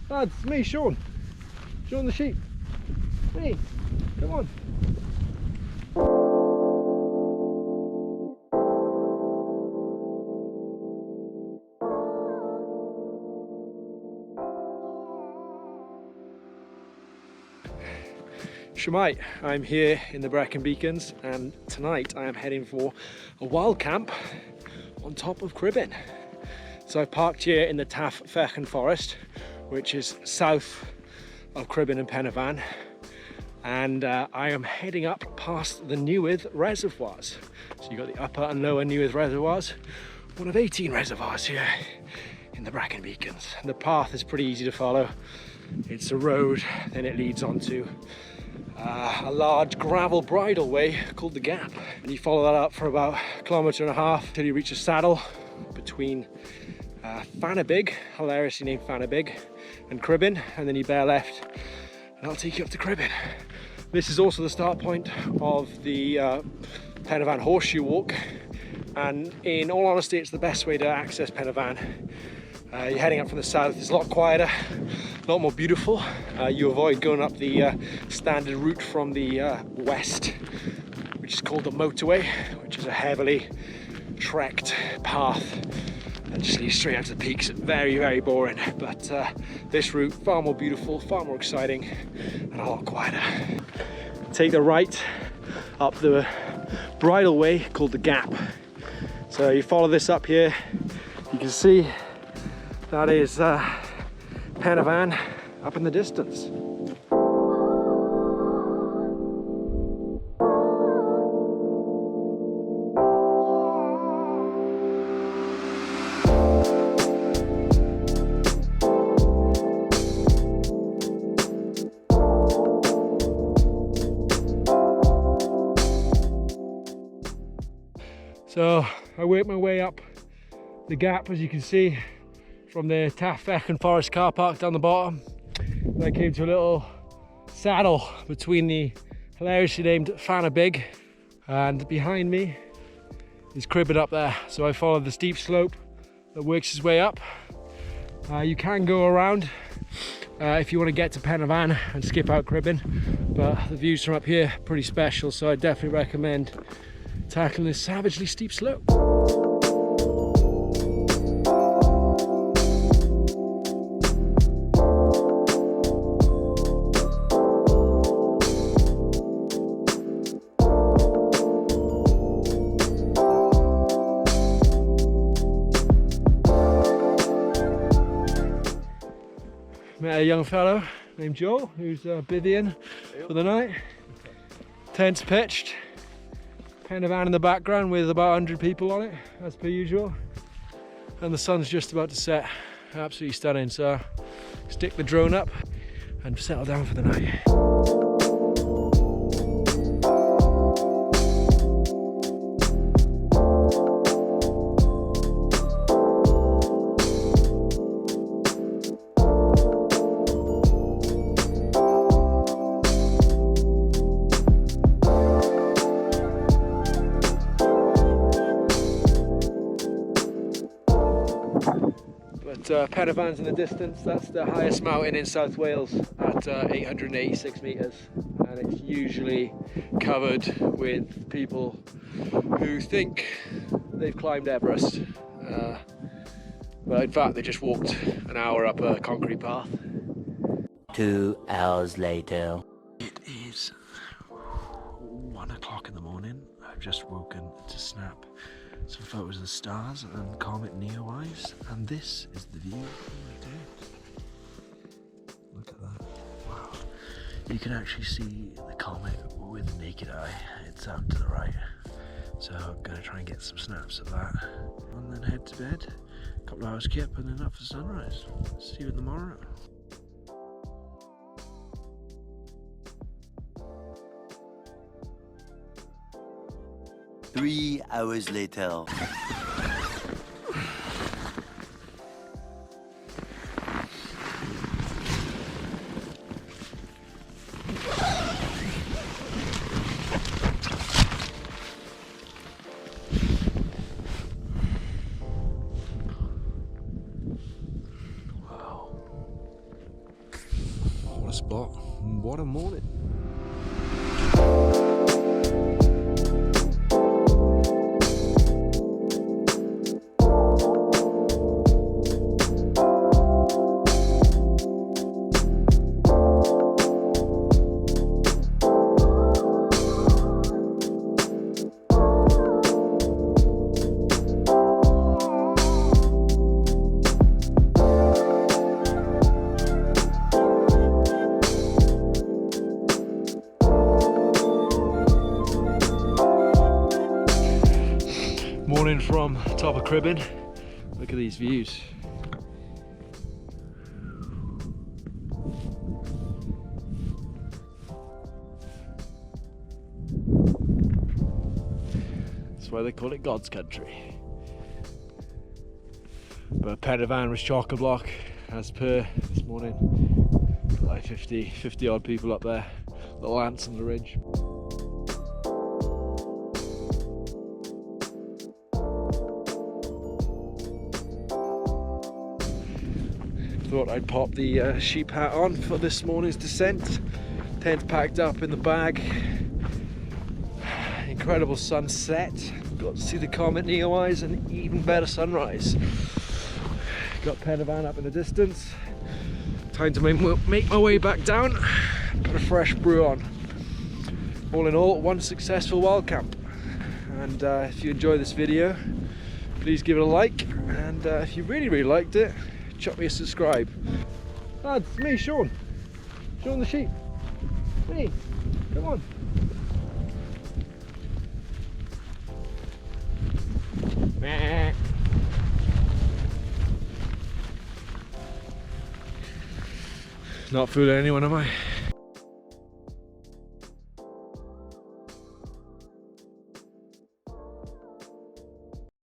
Lads, it's me, Sean. Sean the sheep. Me, come on. Shemite, I'm here in the Brecon Beacons and tonight I am heading for a wild camp on top of Cribyn. So I've parked here in the Taff Fechan Forest, which is south of Cribyn and Penavon, and I am heading up past the Newydd reservoirs. So you've got the upper and lower Newydd reservoirs, one of 18 reservoirs here in the Brecon Beacons. And the path is pretty easy to follow. It's a road, then it leads onto a large gravel bridleway called the Gap, and you follow that up for about 1.5 kilometres till you reach a saddle between Fanabig, hilariously named Fanabig, and Cribyn, and then you bear left and that'll take you up to Cribyn. This is also the start point of the Penavon Horseshoe Walk, and in all honesty it's the best way to access Penavon. You're heading up from the south, it's a lot quieter, a lot more beautiful. You avoid going up the standard route from the west, which is called the motorway, which is a heavily trekked path that just leads straight out to the peaks. Very, very boring, but this route, far more beautiful, far more exciting, and a lot quieter. Take the right up the bridleway called the Gap. So you follow this up here, you can see that is Penavon up in the distance. So I worked my way up the Gap, as you can see, from the Taff Fechan Forest car park down the bottom. And I came to a little saddle between the hilariously named Fanabig, and behind me is Cribyn up there. So I followed the steep slope that works its way up. You can go around if you want to get to Penavon and skip out Cribyn, but the views from up here are pretty special, so I definitely recommend tackling this savagely steep slope. Met a young fellow named Joel who's bivvying for the night. Tents pitched, Penavon in the background with about 100 people on it, as per usual. And the sun's just about to set. Absolutely stunning. So stick the drone up and settle down for the night. But Penavon's in the distance. That's the highest mountain in South Wales at 886 metres, and it's usually covered with people who think they've climbed Everest, but in fact they just walked an hour up a concrete path. 2 hours later. It is 1 o'clock in the morning. I've just woken to snap some photos of the stars and Comet Neowise, and this is the view right there. Look at that. Wow. You can actually see the comet with the naked eye. It's out to the right. So I'm going to try and get some snaps of that and then head to bed. A couple of hours kip and then up for sunrise. See you in the morning. 3 hours later. What a spot. What a morning. Morning from top of Cribyn. Look at these views. That's why they call it God's country. But Pendervan was chock-a-block as per this morning. Like 50 odd people up there. Little ants on the ridge. Thought I'd pop the sheep hat on for this morning's descent. Tent packed up in the bag. Incredible sunset. Got to see the Comet Neowise and even better sunrise. Got Pendervan up in the distance. Time to make my way back down. Put a fresh brew on. All in all, one successful wild camp. And if you enjoy this video, please give it a like. And if you really liked it, chuck me a subscribe. Lads, it's me, Sean. Sean the sheep. Me. Come on. Meh. Not fooling anyone, am I?